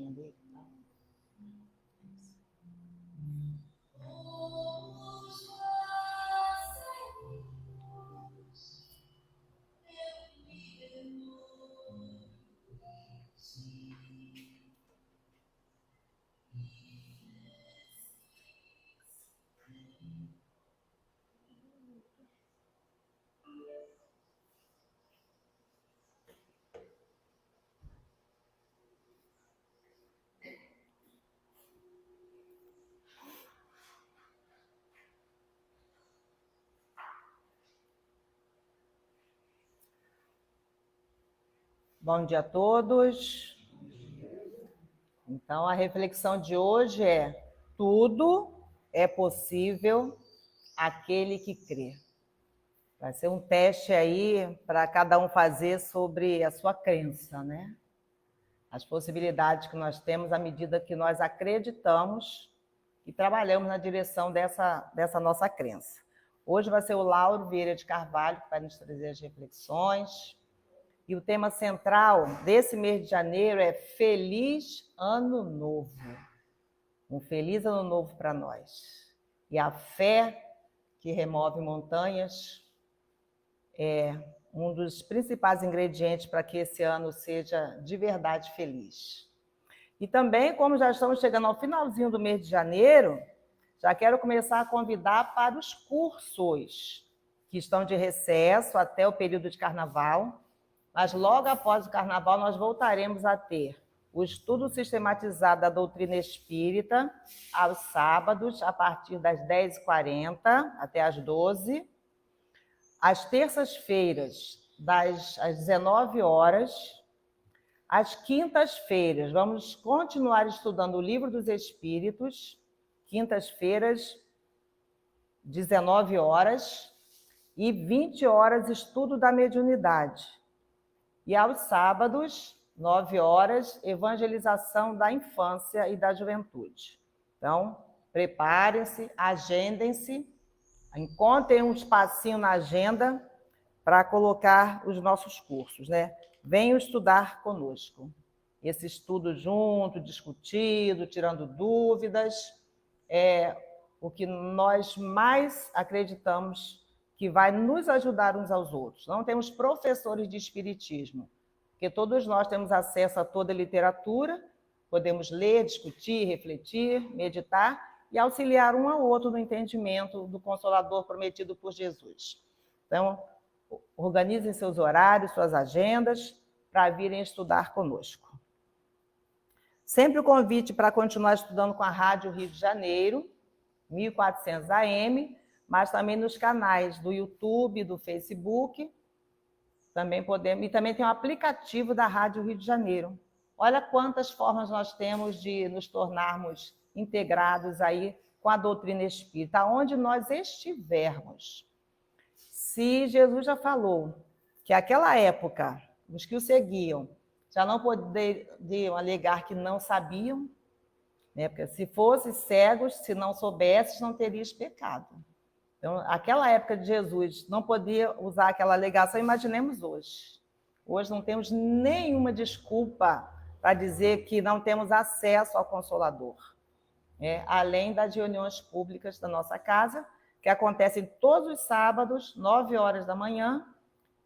musiquinha dele. Bom dia a todos. Então, a reflexão de hoje é: tudo é possível àquele que crê. Vai ser um teste aí para cada um fazer sobre a sua crença, né? As possibilidades que nós temos à medida que nós acreditamos e trabalhamos na direção dessa nossa crença. Hoje vai ser o Lauro Vieira de Carvalho que vai nos trazer as reflexões. E o tema central desse mês de janeiro é Feliz Ano Novo. Um feliz ano novo para nós. E a fé que remove montanhas é um dos principais ingredientes para que esse ano seja de verdade feliz. E também, como já estamos chegando ao finalzinho do mês de janeiro, já quero começar a convidar para os cursos que estão de recesso até o período de carnaval. Mas logo após o carnaval nós voltaremos a ter o estudo sistematizado da doutrina espírita aos sábados, a partir das 10h40 até as 12h. Às terças-feiras, às 19 horas. Às quintas-feiras, vamos continuar estudando o Livro dos Espíritos, quintas-feiras, 19 horas, e 20 horas, estudo da mediunidade. E aos sábados, 9 horas, evangelização da infância e da juventude. Então, preparem-se, agendem-se, encontrem um espacinho na agenda para colocar os nossos cursos, né? Venham estudar conosco. Esse estudo junto, discutido, tirando dúvidas, é o que nós mais acreditamos que vai nos ajudar uns aos outros. Não temos professores de espiritismo, porque todos nós temos acesso a toda a literatura, podemos ler, discutir, refletir, meditar e auxiliar um ao outro no entendimento do Consolador prometido por Jesus. Então, organizem seus horários, suas agendas, para virem estudar conosco. Sempre o convite para continuar estudando com a Rádio Rio de Janeiro, 1400 AM, mas também nos canais do YouTube, do Facebook, também podemos, e também tem um aplicativo da Rádio Rio de Janeiro. Olha quantas formas nós temos de nos tornarmos integrados aí com a doutrina espírita, onde nós estivermos. Se Jesus já falou que naquela época, os que o seguiam já não poderiam alegar que não sabiam, né? Porque se fossem cegos, se não soubesses, não terias pecado. Então, aquela época de Jesus não podia usar aquela alegação, imaginemos hoje. Hoje não temos nenhuma desculpa para dizer que não temos acesso ao Consolador, né? Além das reuniões públicas da nossa casa, que acontecem todos os sábados, 9 horas da manhã,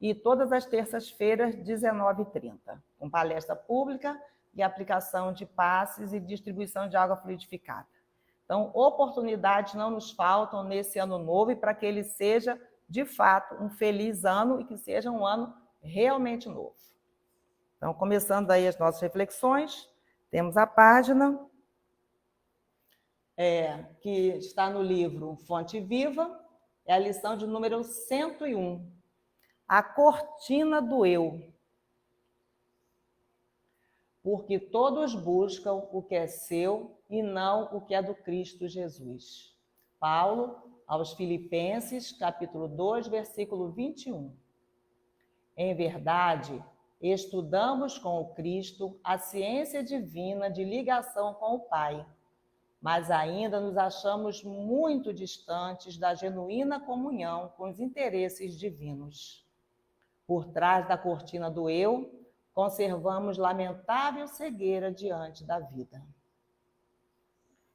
e todas as terças-feiras, 19h30, com palestra pública e aplicação de passes e distribuição de água fluidificada. Então, oportunidades não nos faltam nesse ano novo e para que ele seja, de fato, um feliz ano e que seja um ano realmente novo. Então, começando aí as nossas reflexões, temos a página que está no livro Fonte Viva, é a lição de número 101, a cortina do eu. Porque todos buscam o que é seu e não o que é do Cristo Jesus. Paulo, aos Filipenses, capítulo 2, versículo 21. Em verdade, estudamos com o Cristo a ciência divina de ligação com o Pai, mas ainda nos achamos muito distantes da genuína comunhão com os interesses divinos. Por trás da cortina do eu, conservamos lamentável cegueira diante da vida.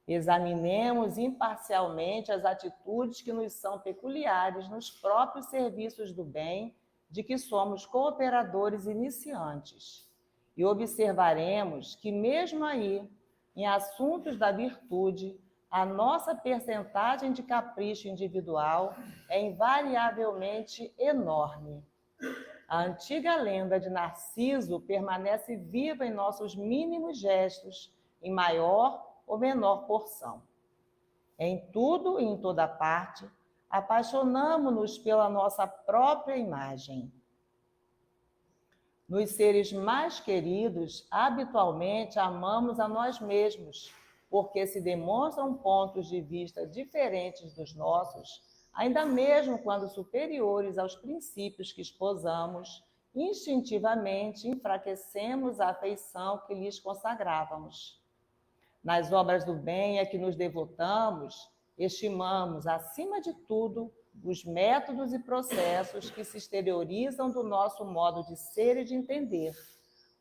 Examinemos imparcialmente as atitudes que nos são peculiares nos próprios serviços do bem, de que somos cooperadores iniciantes, e observaremos que, mesmo aí, em assuntos da virtude, a nossa percentagem de capricho individual é invariavelmente enorme. A antiga lenda de Narciso permanece viva em nossos mínimos gestos, em maior ou menor porção. Em tudo e em toda parte, apaixonamo-nos pela nossa própria imagem. Nos seres mais queridos, habitualmente amamos a nós mesmos, porque se demonstram pontos de vista diferentes dos nossos, ainda mesmo quando superiores aos princípios que esposamos, instintivamente enfraquecemos a afeição que lhes consagrávamos. Nas obras do bem a que nos devotamos, estimamos, acima de tudo, os métodos e processos que se exteriorizam do nosso modo de ser e de entender.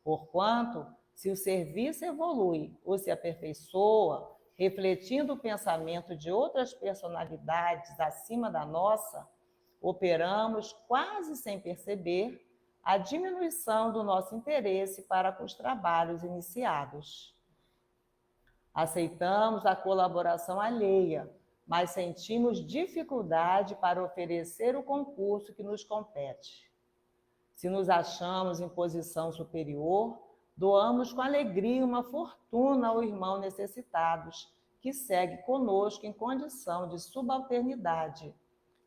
Porquanto, se o serviço evolui ou se aperfeiçoa, refletindo o pensamento de outras personalidades acima da nossa, operamos, quase sem perceber, a diminuição do nosso interesse para com os trabalhos iniciados. Aceitamos a colaboração alheia, mas sentimos dificuldade para oferecer o concurso que nos compete. Se nos achamos em posição superior, doamos com alegria uma fortuna ao irmão necessitados, que segue conosco em condição de subalternidade,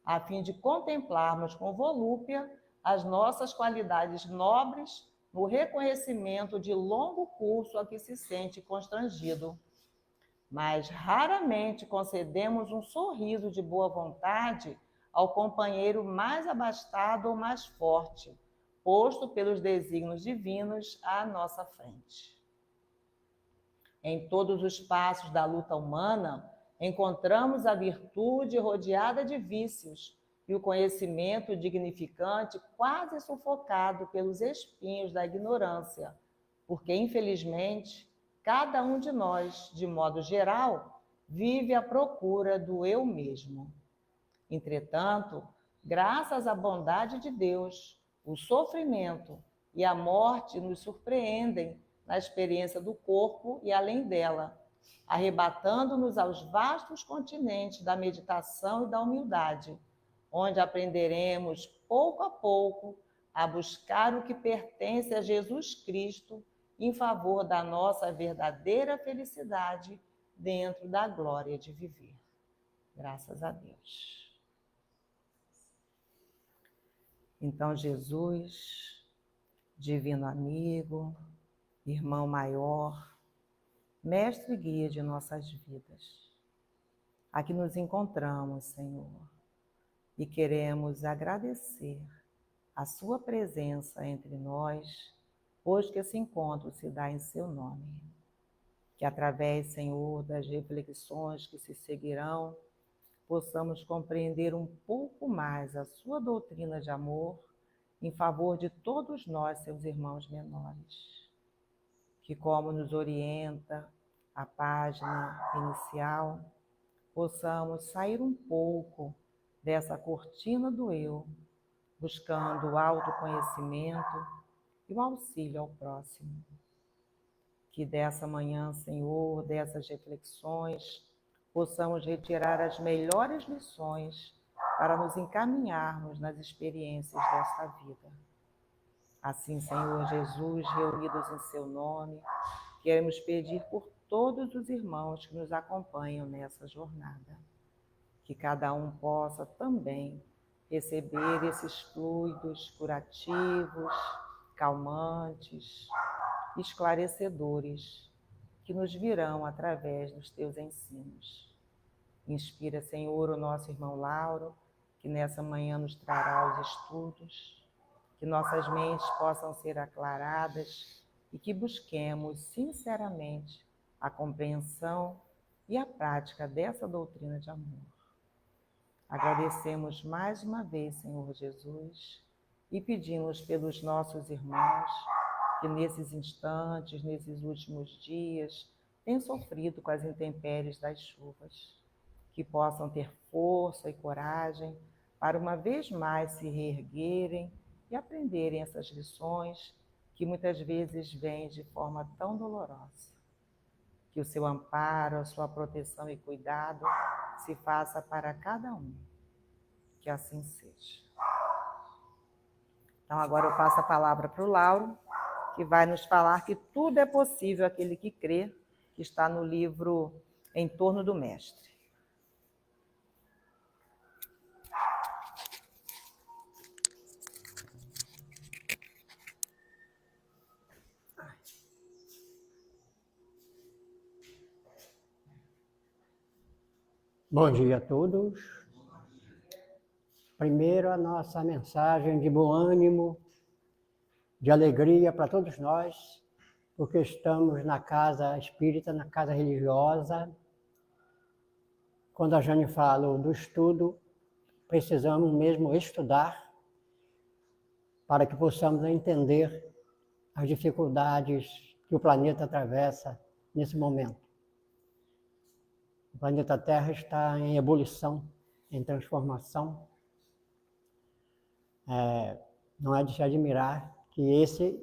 a fim de contemplarmos com volúpia as nossas qualidades nobres no reconhecimento de longo curso a que se sente constrangido. Mas raramente concedemos um sorriso de boa vontade ao companheiro mais abastado ou mais forte, posto pelos desígnios divinos à nossa frente. Em todos os passos da luta humana, encontramos a virtude rodeada de vícios e o conhecimento dignificante quase sufocado pelos espinhos da ignorância, porque, infelizmente, cada um de nós, de modo geral, vive à procura do eu mesmo. Entretanto, graças à bondade de Deus, o sofrimento e a morte nos surpreendem na experiência do corpo e além dela, arrebatando-nos aos vastos continentes da meditação e da humildade, onde aprenderemos, pouco a pouco, a buscar o que pertence a Jesus Cristo em favor da nossa verdadeira felicidade dentro da glória de viver. Graças a Deus. Então, Jesus, divino amigo, irmão maior, mestre e guia de nossas vidas, aqui nos encontramos, Senhor, e queremos agradecer a sua presença entre nós, hoje que esse encontro se dá em seu nome. Que através, Senhor, das reflexões que se seguirão, possamos compreender um pouco mais a sua doutrina de amor em favor de todos nós, seus irmãos menores. Que, como nos orienta a página inicial, possamos sair um pouco dessa cortina do eu, buscando o autoconhecimento e o auxílio ao próximo. Que dessa manhã, Senhor, dessas reflexões, possamos retirar as melhores lições para nos encaminharmos nas experiências desta vida. Assim, Senhor Jesus, reunidos em seu nome, queremos pedir por todos os irmãos que nos acompanham nessa jornada, que cada um possa também receber esses fluidos curativos, calmantes, esclarecedores, que nos virão através dos teus ensinos. Inspira, Senhor, o nosso irmão Lauro, que nessa manhã nos trará os estudos, que nossas mentes possam ser aclaradas e que busquemos sinceramente a compreensão e a prática dessa doutrina de amor. Agradecemos mais uma vez, Senhor Jesus, e pedimos pelos nossos irmãos que nesses instantes, nesses últimos dias, têm sofrido com as intempéries das chuvas, que possam ter força e coragem para uma vez mais se reerguerem e aprenderem essas lições que muitas vezes vêm de forma tão dolorosa. Que o seu amparo, a sua proteção e cuidado se faça para cada um. Que assim seja. Então agora eu passo a palavra para o Lauro, que vai nos falar que tudo é possível àquele que crê, que está no livro Em Torno do Mestre. Bom dia a todos. Primeiro, a nossa mensagem de bom ânimo, de alegria para todos nós, porque estamos na casa espírita, na casa religiosa. Quando a Jane falou do estudo, precisamos mesmo estudar para que possamos entender as dificuldades que o planeta atravessa nesse momento. O planeta Terra está em ebulição, em transformação. Não é de se admirar que esse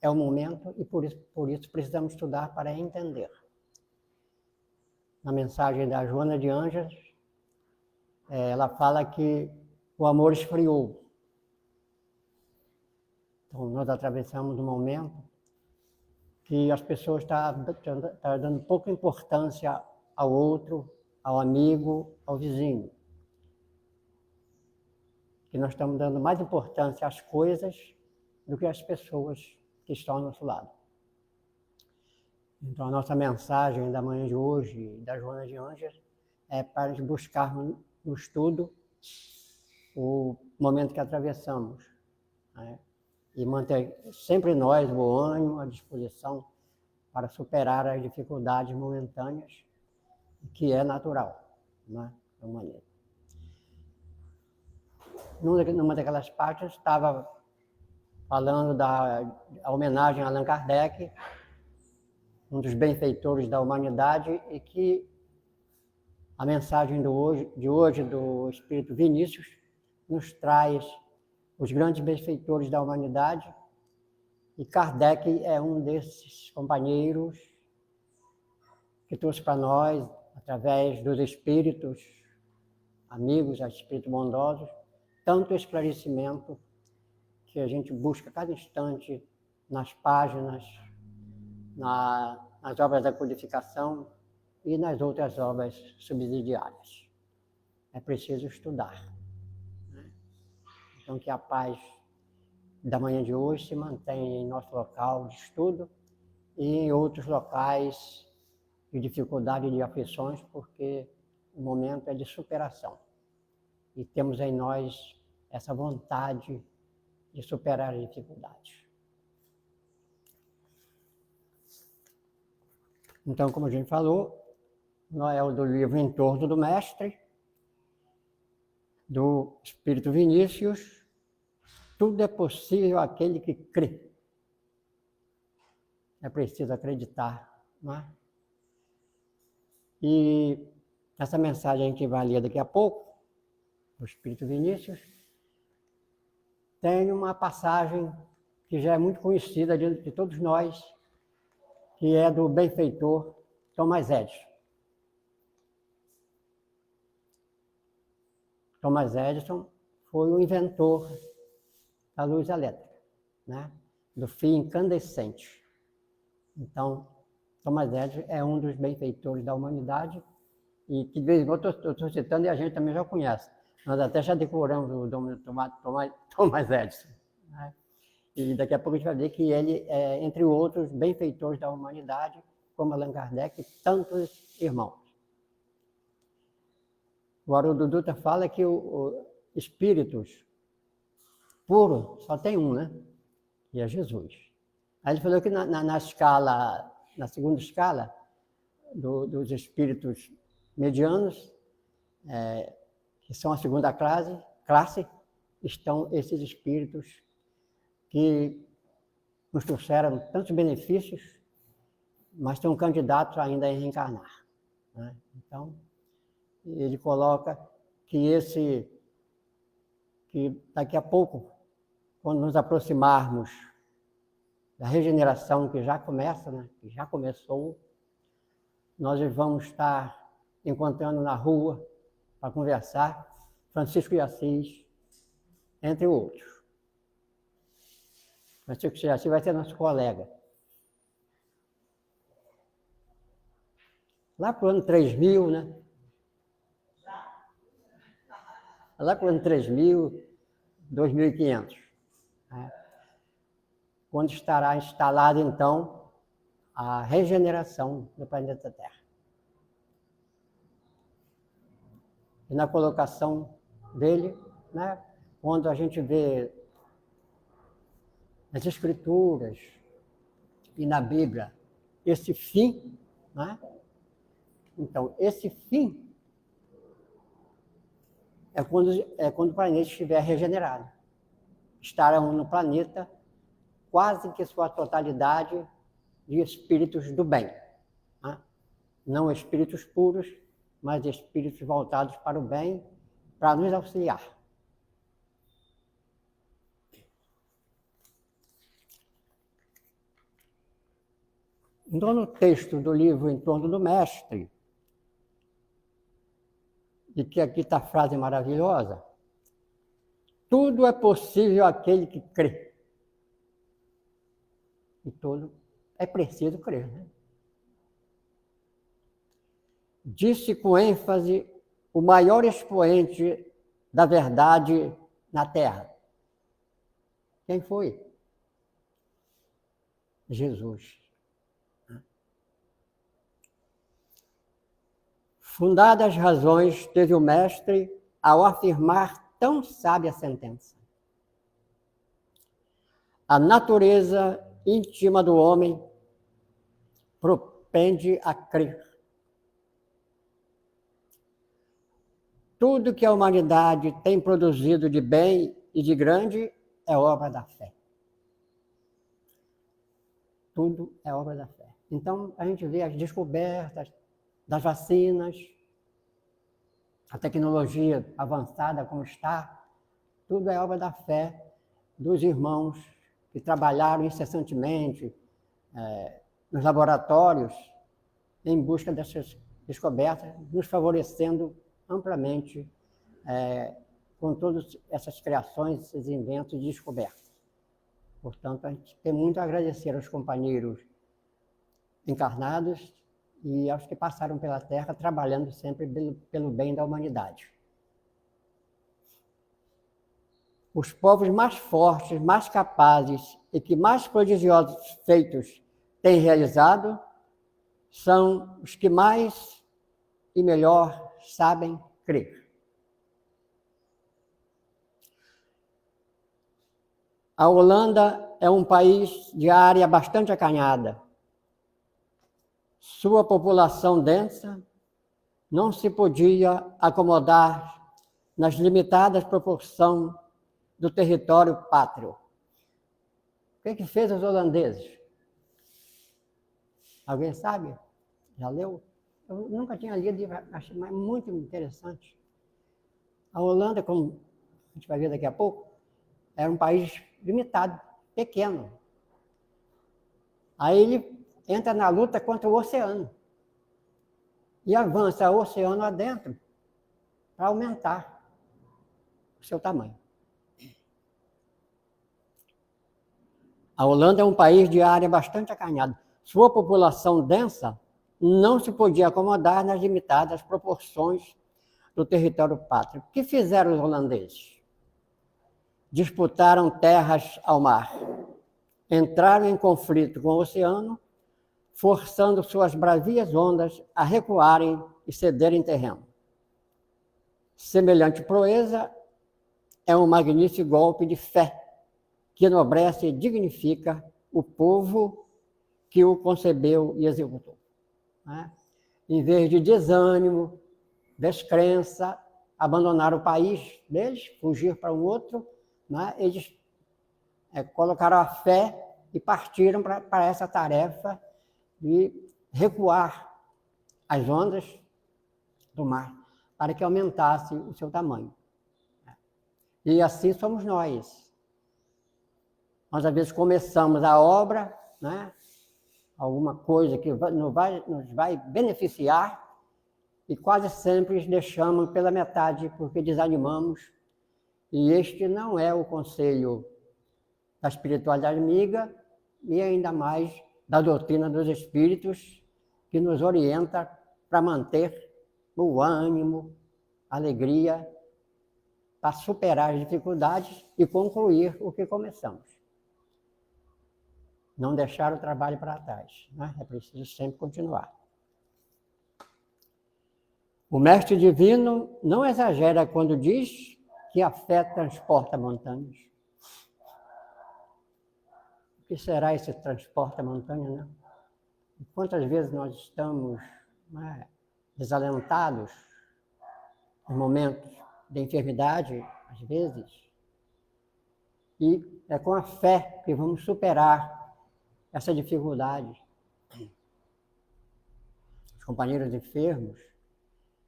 é o momento e por isso precisamos estudar para entender. Na mensagem da Joana de Ângeles, ela fala que o amor esfriou. Então, nós atravessamos um momento que as pessoas estão dando pouca importância ao outro, ao amigo, ao vizinho. Que nós estamos dando mais importância às coisas do que às pessoas que estão ao nosso lado. Então, a nossa mensagem da manhã de hoje, da Joana de Ângeles, é para buscar no estudo o momento que atravessamos, né? E manter sempre nós o ânimo, a disposição para superar as dificuldades momentâneas, que é natural, né, da humanidade. Numa daquelas partes, estava falando da homenagem a Allan Kardec, um dos benfeitores da humanidade, e que a mensagem de hoje do Espírito Vinícius nos traz os grandes benfeitores da humanidade, e Kardec é um desses companheiros que trouxe para nós, através dos espíritos amigos, espíritos bondosos, tanto esclarecimento que a gente busca a cada instante nas páginas, nas obras da codificação e nas outras obras subsidiárias. É preciso estudar. Então, que a paz da manhã de hoje se mantenha em nosso local de estudo e em outros locais de dificuldade e de aflições, porque o momento é de superação. E temos em nós essa vontade de superar as dificuldades. Então, como a gente falou, é o do livro Em Torno do Mestre, do Espírito Vinícius. Tudo é possível àquele que crê. É preciso acreditar, não é? E essa mensagem que vai ler daqui a pouco, do Espírito Vinícius, tem uma passagem que já é muito conhecida de todos nós, que é do benfeitor Thomas Edison. Thomas Edison foi o inventor da luz elétrica, né? Do fio incandescente. Então, Thomas Edison é um dos benfeitores da humanidade e que de vez em quando estou citando e a gente também já conhece. Nós até já decoramos o nome do Thomas Edison, né? E daqui a pouco a gente vai ver que ele é, entre outros, benfeitores da humanidade, como Allan Kardec e tantos irmãos. O Haroldo Dutra fala que o espíritos puros só tem um, né? E é Jesus. Aí ele falou que na escala, na segunda escala dos espíritos medianos, que são a segunda classe, estão esses espíritos que nos trouxeram tantos benefícios, mas estão candidatos ainda a reencarnar, né? Então, ele coloca que daqui a pouco, quando nos aproximarmos da regeneração que já começa, né, que já começou, nós vamos estar encontrando na rua para conversar Francisco de Assis, entre outros. Francisco de Assis vai ser nosso colega. Lá para o ano 3000, né? Lá para o ano 3000, 2500. Né? Quando estará instalada, então, a regeneração do planeta Terra. E na colocação dele, né, quando a gente vê nas Escrituras e na Bíblia esse fim, né? Então, esse fim é quando o planeta estiver regenerado. Estarão no planeta quase que sua totalidade de espíritos do bem. Né? Não espíritos puros, mas espíritos voltados para o bem, para nos auxiliar. Então, no texto do livro Em Torno do Mestre, e que aqui está a frase maravilhosa, tudo é possível àquele que crê. E tudo é preciso crer, né? Disse com ênfase o maior expoente da verdade na Terra. Quem foi? Jesus. Fundadas razões teve o Mestre ao afirmar tão sábia sentença. A natureza íntima do homem propende a crer. Tudo que a humanidade tem produzido de bem e de grande é obra da fé. Tudo é obra da fé. Então, a gente vê as descobertas das vacinas, a tecnologia avançada como está, tudo é obra da fé dos irmãos que trabalharam incessantemente nos laboratórios em busca dessas descobertas, nos favorecendo amplamente com todas essas criações, esses inventos e descobertas. Portanto, a gente tem muito a agradecer aos companheiros encarnados e aos que passaram pela Terra trabalhando sempre pelo bem da humanidade. Os povos mais fortes, mais capazes e que mais prodigiosos feitos têm realizado são os que mais e melhor sabem crer. A Holanda é um país de área bastante acanhada. Sua população densa não se podia acomodar nas limitadas proporções do território pátrio. O que fez os holandeses? Alguém sabe? Já leu? Eu nunca tinha lido e achei muito interessante. A Holanda, como a gente vai ver daqui a pouco, era um país limitado, pequeno. Aí ele entra na luta contra o oceano e avança o oceano adentro para aumentar o seu tamanho. A Holanda é um país de área bastante acanhada. Sua população densa não se podia acomodar nas limitadas proporções do território pátrio. O que fizeram os holandeses? Disputaram terras ao mar, entraram em conflito com o oceano, forçando suas bravias ondas a recuarem e cederem terreno. Semelhante proeza é um magnífico golpe de fé que enobrece e dignifica o povo que o concebeu e executou. Né? Em vez de desânimo, descrença, abandonar o país deles, fugir para um outro, né? Eles colocaram a fé e partiram para essa tarefa de recuar as ondas do mar, para que aumentasse o seu tamanho. E assim somos nós. Nós, às vezes, começamos a obra, né? Alguma coisa que nos vai beneficiar, e quase sempre deixamos pela metade, porque desanimamos. E este não é o conselho da espiritualidade amiga, e ainda mais da doutrina dos espíritos, que nos orienta para manter o ânimo, a alegria, para superar as dificuldades e concluir o que começamos. Não deixar o trabalho para trás, né? É preciso sempre continuar. O Mestre Divino não exagera quando diz que a fé transporta montanhas. O que será esse transporta montanha, né? E quantas vezes nós estamos, né, desalentados em momentos de enfermidade, às vezes, e é com a fé que vamos superar essa dificuldade. Os companheiros enfermos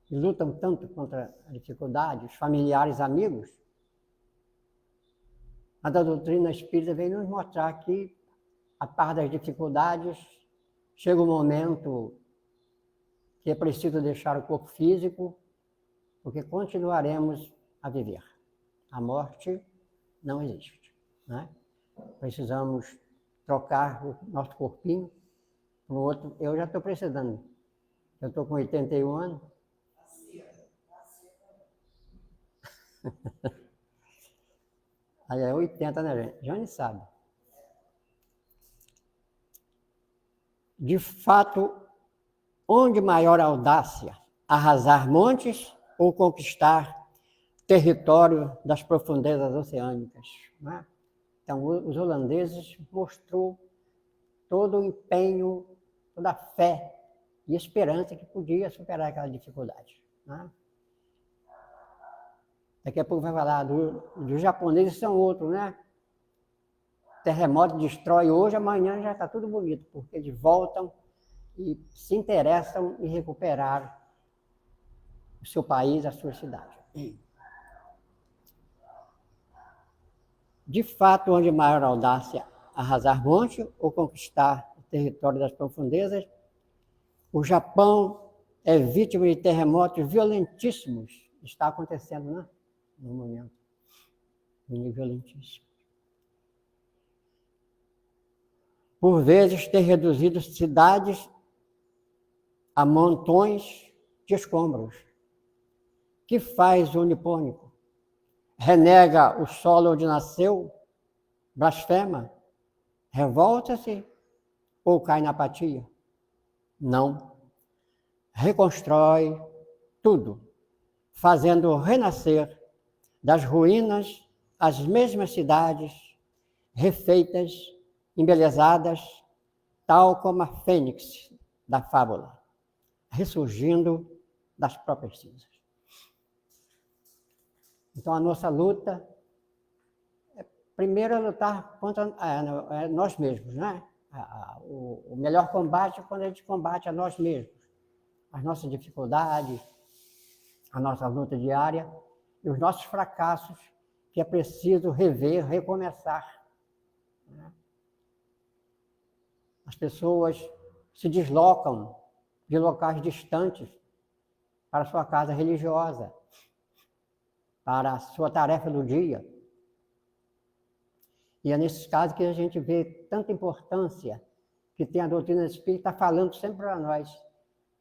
que lutam tanto contra a dificuldade, os familiares, amigos, a da doutrina espírita vem nos mostrar que, a par das dificuldades, chega um momento que é preciso deixar o corpo físico, porque continuaremos a viver. A morte não existe, né? Precisamos trocar o nosso corpinho para o outro. Eu já estou precisando. Eu estou com 81 anos. Aí é 80, né, gente? Já nem sabe. De fato, onde maior audácia? Arrasar montes ou conquistar território das profundezas oceânicas, né? Então, os holandeses mostrou todo o empenho, toda a fé e esperança que podia superar aquela dificuldade, né? Daqui a pouco vai falar dos japoneses, são outros, né? Terremoto destrói hoje, amanhã já está tudo bonito, porque eles voltam e se interessam em recuperar o seu país, a sua cidade. De fato, onde maior audácia, arrasar monte ou conquistar o território das profundezas, o Japão é vítima de terremotos violentíssimos. Está acontecendo, né? No momento. Violentíssimo. Por vezes, ter reduzido cidades a montões de escombros. Que faz o nipônico? Renega o solo onde nasceu? Blasfema? Revolta-se? Ou cai na apatia? Não. Reconstrói tudo, fazendo renascer das ruínas as mesmas cidades, refeitas, embelezadas, tal como a fênix da fábula, ressurgindo das próprias cinzas. Então, a nossa luta, primeiro é lutar contra nós mesmos, né? O melhor combate é quando a gente combate a nós mesmos, as nossas dificuldades, a nossa luta diária e os nossos fracassos, que é preciso rever, recomeçar. As pessoas se deslocam de locais distantes para a sua casa religiosa, para a sua tarefa do dia. E é nesses casos que a gente vê tanta importância que tem a doutrina espírita falando sempre para nós,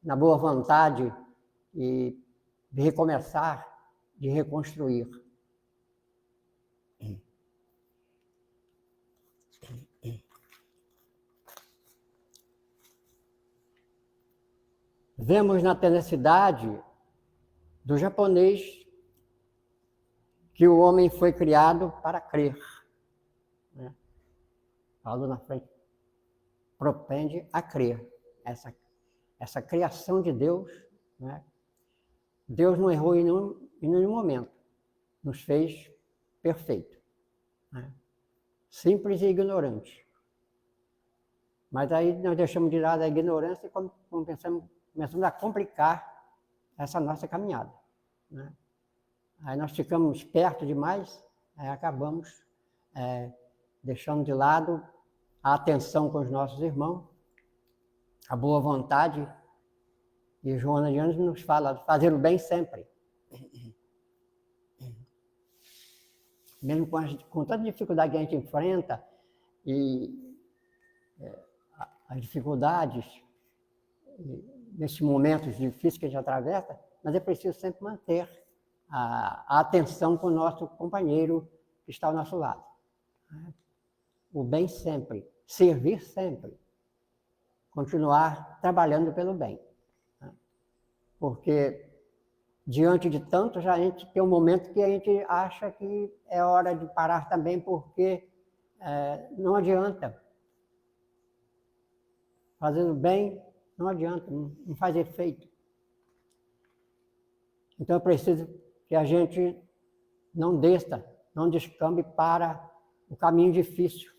na boa vontade e de recomeçar, de reconstruir. Vemos na tenacidade do japonês que o homem foi criado para crer. Né? Falou na frente, propende a crer. Essa criação de Deus, né? Deus não errou em nenhum momento, nos fez perfeito, né? Simples e ignorante. Mas aí nós deixamos de lado a ignorância e começamos a complicar essa nossa caminhada, né? Aí nós ficamos espertos demais, aí acabamos deixando de lado a atenção com os nossos irmãos, a boa vontade. E Joana de Ângeles nos fala de fazer o bem sempre. Mesmo com tanta dificuldade que a gente enfrenta, e as dificuldades, nesses momentos difíceis que a gente atravessa, mas é preciso sempre manter a atenção com o nosso companheiro que está ao nosso lado. O bem sempre, servir sempre, continuar trabalhando pelo bem. Porque diante de tanto, já a gente tem um momento que a gente acha que é hora de parar também, porque não adianta. Fazendo bem, não adianta, não faz efeito. Então é preciso que a gente não desça, não descambe para o caminho difícil.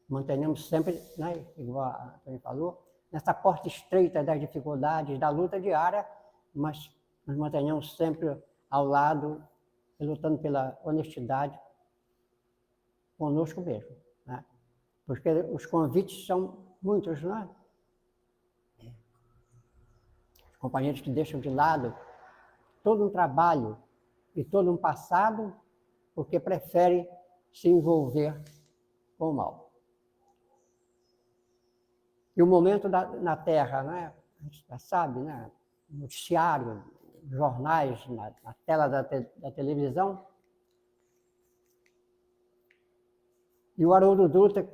Mantenhamos sempre, né, igual a Antônia falou, nessa porta estreita das dificuldades, da luta diária, mas nos mantenhamos sempre ao lado, lutando pela honestidade conosco mesmo, né? Porque os convites são muitos, não é? Os companheiros que deixam de lado todo um trabalho e todo um passado porque preferem se envolver com o mal. E o momento na Terra, né? A gente já sabe, né? Noticiário, jornais, na tela da televisão. E o Haroldo Dutra,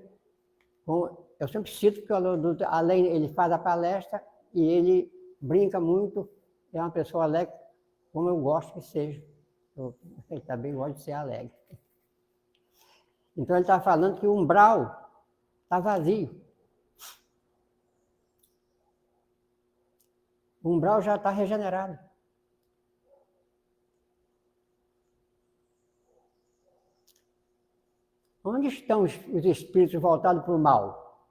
eu sempre cito que o Haroldo Dutra, além, ele faz a palestra e ele brinca muito, é uma pessoa alegre, como eu gosto que seja. Ele também gosta de ser alegre. Então ele está falando que o umbral está vazio. O umbral já está regenerado. Onde estão os espíritos voltados para o mal?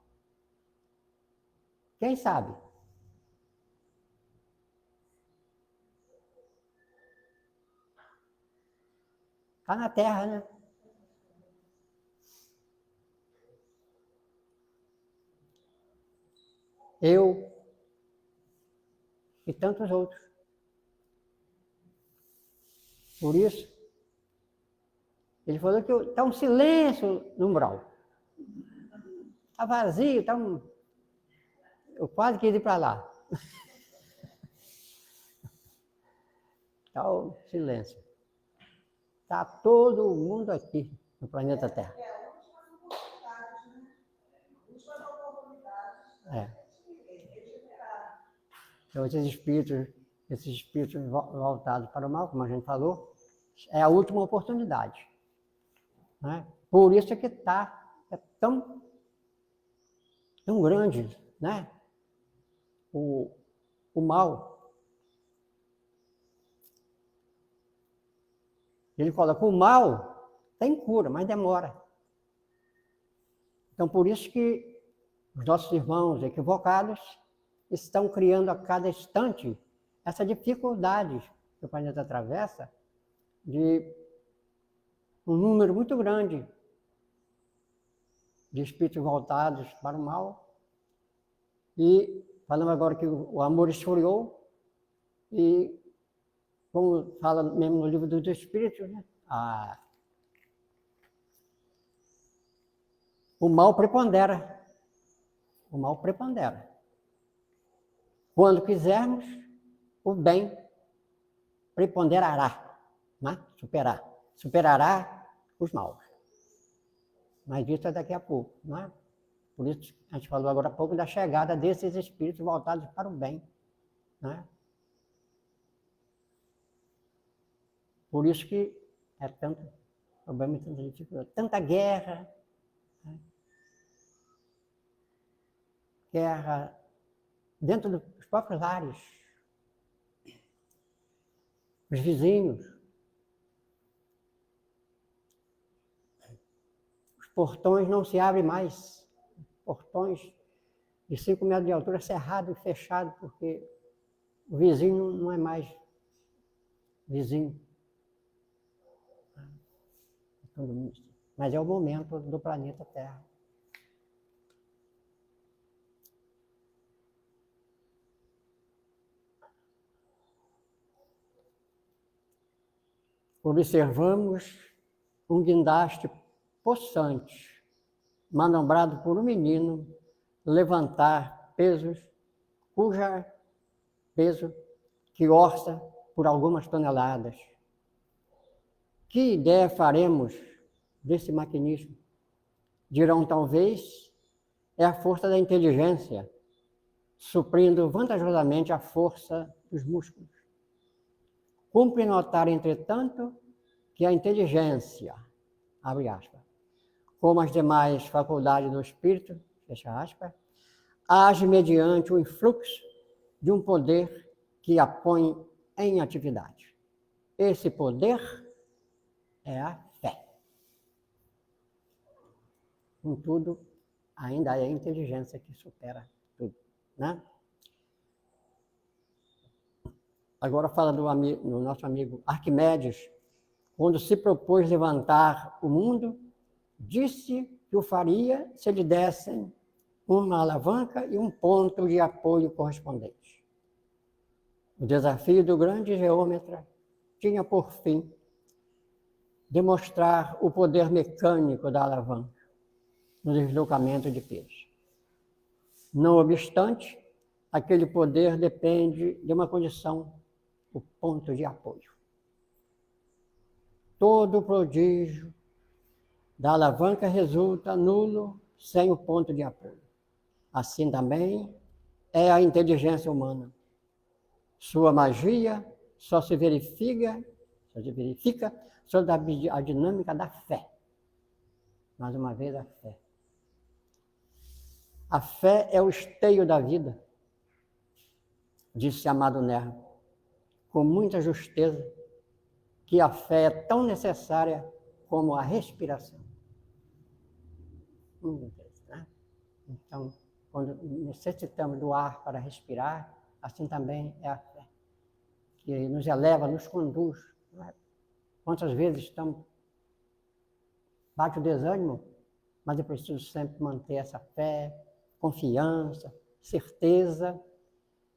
Quem sabe? Está na Terra, né? Eu e tantos outros. Por isso, ele falou que está um silêncio no umbral. Está vazio, está um... Eu quase quis ir para lá. Está o silêncio. Está todo mundo aqui no planeta Terra. Então, esses espíritos voltados para o mal, como a gente falou, é a última oportunidade, né? Por isso é que é tão grande, né? O mal. Ele coloca, o mal tem cura, mas demora. Então, por isso que os nossos irmãos equivocados estão criando a cada instante essa dificuldade que o planeta atravessa de um número muito grande de espíritos voltados para o mal. E falamos agora que o amor esfriou e, como fala mesmo no livro dos Espíritos, né? O mal prepondera. O mal prepondera. Quando quisermos, o bem preponderará, né? Superará os maus. Mas isso é daqui a pouco, não é? Por isso a gente falou agora há pouco da chegada desses espíritos voltados para o bem, né? Por isso que é tanto problema, tanta dificuldade, tanta guerra, né? Guerra dentro dos próprios lares, os vizinhos, os portões não se abrem mais portões de 5 metros de altura, cerrado e fechado, porque o vizinho não é mais vizinho. Mas é o momento do planeta Terra. Observamos um guindaste possante, manobrado por um menino, levantar pesos, cuja peso que orça por algumas toneladas. Que ideia faremos desse maquinismo? Dirão, talvez, é a força da inteligência, suprindo vantajosamente a força dos músculos. Cumpre notar, entretanto, que a inteligência, abre aspas, como as demais faculdades do espírito, fecha aspas, age mediante o influxo de um poder que a põe em atividade. Esse poder é a fé. Contudo, ainda é a inteligência que supera tudo, né? Agora fala do nosso amigo Arquimedes, quando se propôs levantar o mundo, disse que o faria se lhe dessem uma alavanca e um ponto de apoio correspondente. O desafio do grande geômetra tinha por fim demonstrar o poder mecânico da alavanca no deslocamento de peso. Não obstante, aquele poder depende de uma condição, o ponto de apoio. Todo o prodígio da alavanca resulta nulo sem o ponto de apoio. Assim também é a inteligência humana. Sua magia só se verifica sob a dinâmica da fé. Mais uma vez, a fé. A fé é o esteio da vida, disse Amado Nervo, com muita justeza, que a fé é tão necessária como a respiração. Né? Então, quando necessitamos do ar para respirar, assim também é a fé, que nos eleva, nos conduz. Né? Quantas vezes estamos, bate o desânimo, mas é preciso sempre manter essa fé, confiança, certeza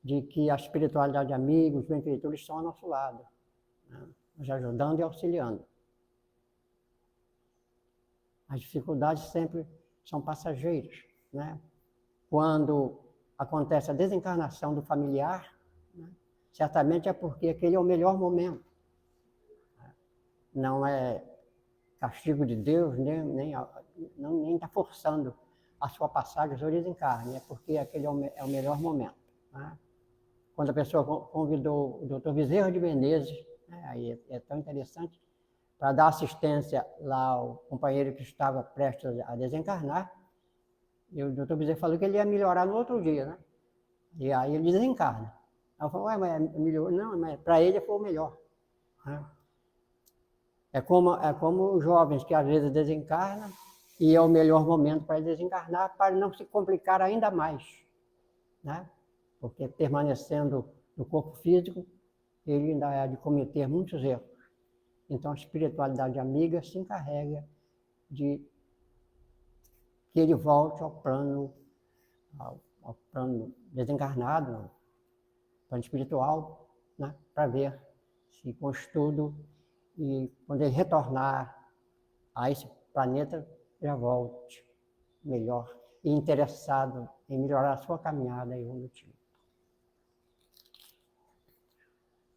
de que a espiritualidade de amigos, benfeitores estão ao nosso lado, né? Nos ajudando e auxiliando. As dificuldades sempre são passageiras, né? Quando acontece a desencarnação do familiar, né? Certamente é porque aquele é o melhor momento. Não é castigo de Deus, nem está forçando a sua passagem ao desencarne, é porque aquele é o melhor momento. Né? Quando a pessoa convidou o Dr. Bezerra de Menezes, né? Aí é tão interessante, para dar assistência lá ao companheiro que estava prestes a desencarnar, e o Dr. Bezerra falou que ele ia melhorar no outro dia, né? E aí ele desencarna. Aí eu falei, mas melhorou? Não, mas para ele foi o melhor. Né? É como os jovens que às vezes desencarnam, e é o melhor momento para desencarnar, para não se complicar ainda mais. Né? Porque permanecendo no corpo físico, ele ainda há de cometer muitos erros. Então a espiritualidade amiga se encarrega de que ele volte ao plano desencarnado, ao plano espiritual, né? Para ver se com estudo e quando ele retornar a esse planeta, já volte melhor e interessado em melhorar a sua caminhada evolutiva.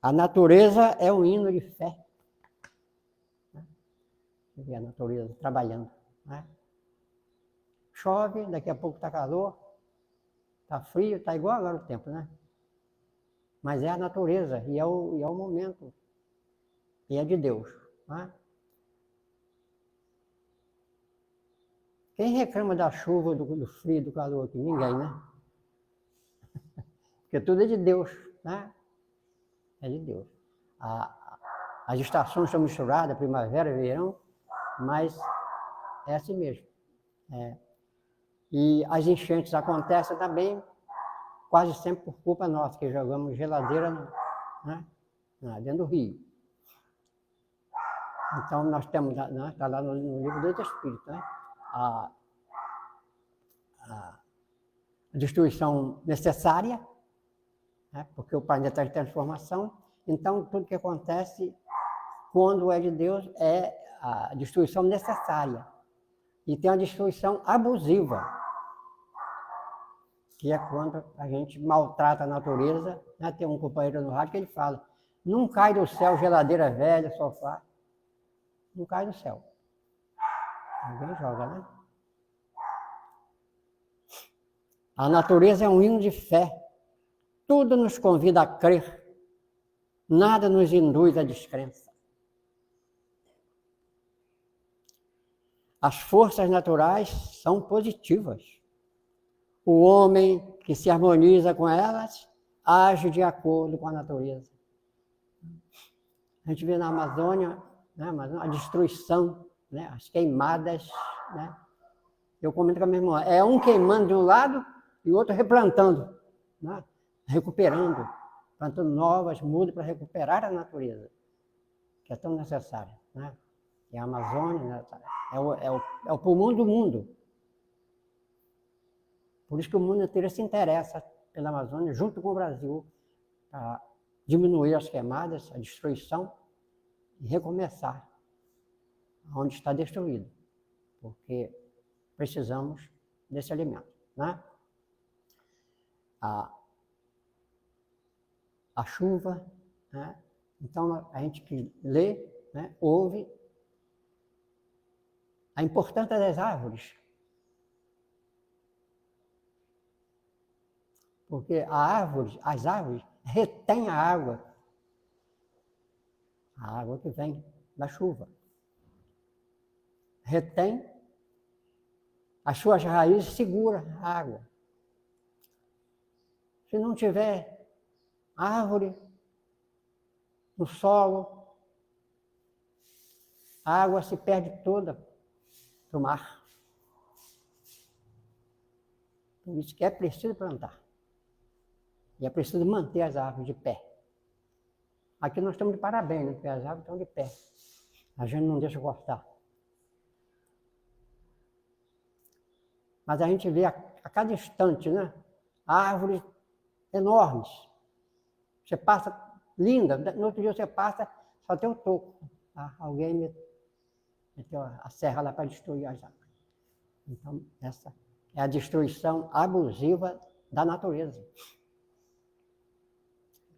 A natureza é um hino de fé. Né? Você vê a natureza trabalhando. Né? Chove, daqui a pouco está calor, está frio, está igual agora o tempo, né? Mas é a natureza e é o momento. E é de Deus. Né? Quem reclama da chuva, do frio, do calor aqui? Ninguém, né? Porque tudo é de Deus, né? É de Deus. As estações estão misturadas, primavera, verão, mas é assim mesmo. E as enchentes acontecem também quase sempre por culpa nossa, que jogamos geladeira, né, dentro do rio. Então, nós temos, né, está lá no livro dos Espíritos, né, a destruição necessária, né, porque o planeta está em transformação. Então, tudo que acontece, quando é de Deus, é a destruição necessária. E tem a destruição abusiva, que é quando a gente maltrata a natureza, né? Tem um companheiro no rádio que ele fala, não cai do céu geladeira velha, sofá, não cai do céu. Alguém joga, né? A natureza é um hino de fé, tudo nos convida a crer, nada nos induz à descrença. As forças naturais são positivas. O homem que se harmoniza com elas age de acordo com a natureza. A gente vê na Amazônia, né, a destruição, né, as queimadas. Né? Eu comento com a minha irmã, é um queimando de um lado e o outro replantando, né, recuperando, plantando novas mudas para recuperar a natureza, que é tão necessária. Né? É a Amazônia, né, é o pulmão do mundo. Por isso que o mundo inteiro se interessa pela Amazônia, junto com o Brasil, para diminuir as queimadas, a destruição e recomeçar onde está destruído, porque precisamos desse alimento. Né? A chuva, né? Então a gente que lê, né, ouve a importância das árvores. Porque as árvores retêm a água que vem da chuva. Retém, as suas raízes seguram a água. Se não tiver árvore no solo, a água se perde toda para o mar. Por isso que é preciso plantar. E é preciso manter as árvores de pé. Aqui nós estamos de parabéns, né? Porque as árvores estão de pé. A gente não deixa cortar. Mas a gente vê a cada instante, né? Árvores enormes. Você passa, linda, no outro dia você passa, só tem um toco. Tá? Alguém meteu a serra lá para destruir as árvores. Então, essa é a destruição abusiva da natureza.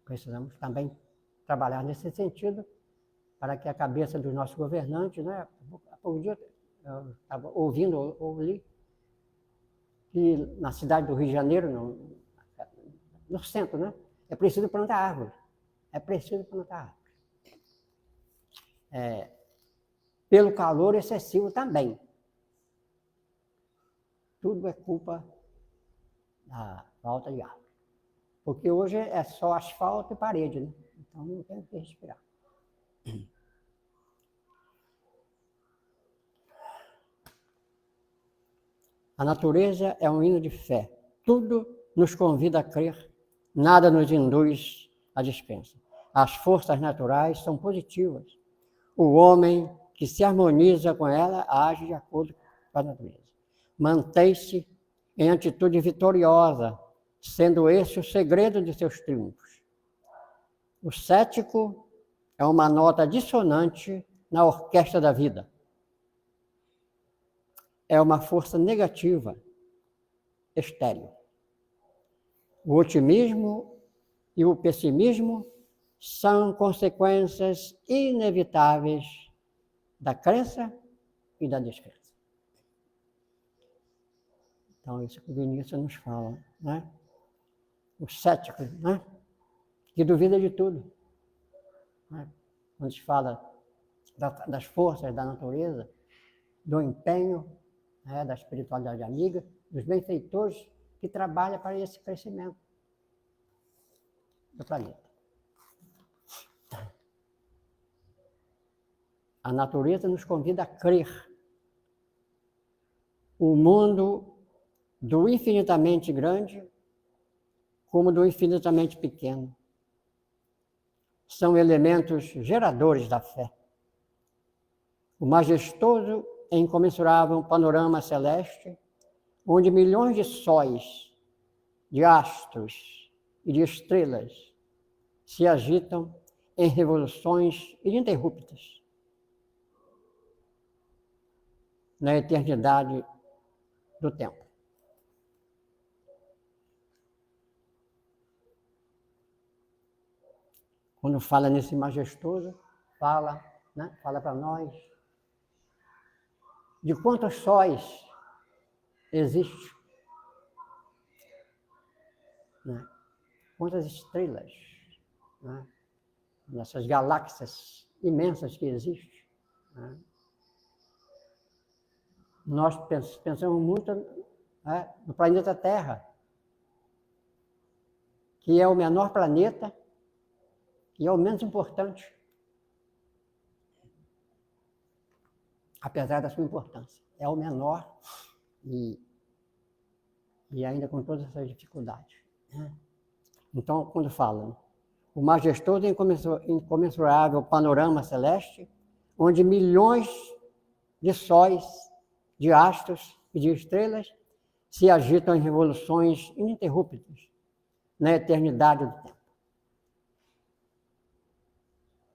Precisamos também trabalhar nesse sentido, para que a cabeça dos nossos governantes, né? Um dia eu estava ouvindo, ouvi, que na cidade do Rio de Janeiro, no centro, né? É preciso plantar árvore. É preciso plantar árvore. Pelo calor excessivo também. Tudo é culpa da falta de árvore. Porque hoje é só asfalto e parede, né? Então não tem o que respirar. A natureza é um hino de fé. Tudo nos convida a crer, nada nos induz à descrença. As forças naturais são positivas. O homem que se harmoniza com ela age de acordo com a natureza. Mantém-se em atitude vitoriosa, sendo esse o segredo de seus triunfos. O cético é uma nota dissonante na orquestra da vida. É uma força negativa, estéril. O otimismo e o pessimismo são consequências inevitáveis da crença e da descrença. Então, isso que o Vinícius nos fala, né? O cético, né? Que duvida de tudo. Né? Quando se fala das forças da natureza, do empenho, né, da espiritualidade amiga, dos benfeitores que trabalham para esse crescimento do planeta. A natureza nos convida a crer. O mundo do infinitamente grande como do infinitamente pequeno. São elementos geradores da fé. O majestoso e incomensurável panorama celeste, onde milhões de sóis, de astros e de estrelas se agitam em revoluções ininterruptas na eternidade do tempo. Quando fala nesse majestoso, fala para nós de quantos sóis existem, né? Quantas estrelas, né? Nessas galáxias imensas que existem, né? Nós pensamos muito, né, no planeta Terra, que é o menor planeta e é o menos importante, apesar da sua importância. É o menor e ainda com todas essas dificuldades, né? Então, quando falam, o majestoso e incomensurável panorama celeste, onde milhões de sóis, de astros e de estrelas se agitam em revoluções ininterruptas na eternidade do tempo.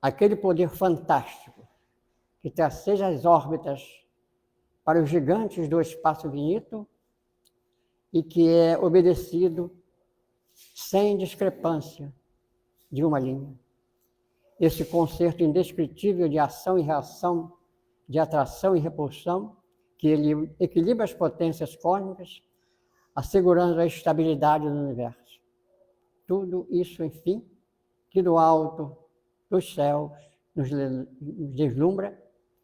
Aquele poder fantástico que traceja as órbitas para os gigantes do espaço infinito e que é obedecido sem discrepância de uma linha. Esse concerto indescritível de ação e reação, de atração e repulsão, que ele equilibra as potências cósmicas, assegurando a estabilidade do universo. Tudo isso, enfim, que do alto dos céus nos deslumbra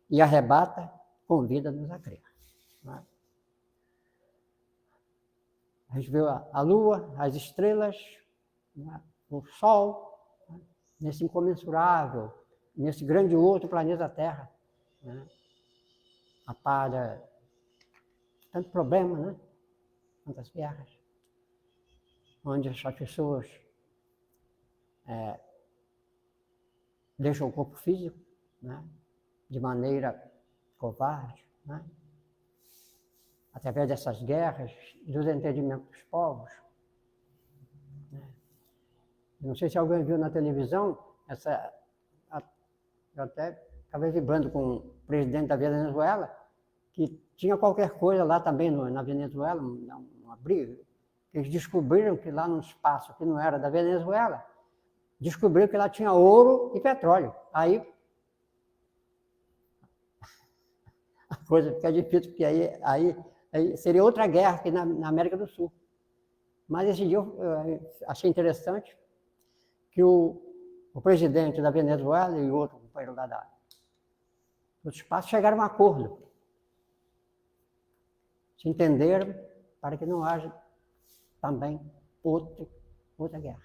e arrebata, convida-nos a crer. A gente vê a lua, as estrelas, o sol, nesse incomensurável, nesse grandioso planeta Terra, a par de tanto problema, né? Tantas guerras, onde as pessoas deixam o corpo físico, né? De maneira covarde, né? Através dessas guerras, dos entendimentos dos povos. Não sei se alguém viu na televisão, eu até estava vibrando com o presidente da Venezuela, que tinha qualquer coisa lá também na Venezuela, uma briga. Eles descobriram que lá no espaço que não era da Venezuela, descobriram que lá tinha ouro e petróleo. Aí a coisa fica difícil, porque aí seria outra guerra aqui na América do Sul. Mas esse dia eu achei interessante que o presidente da Venezuela e o outro companheiro lá do espaço chegaram a um acordo. Se entenderam para que não haja também outra guerra.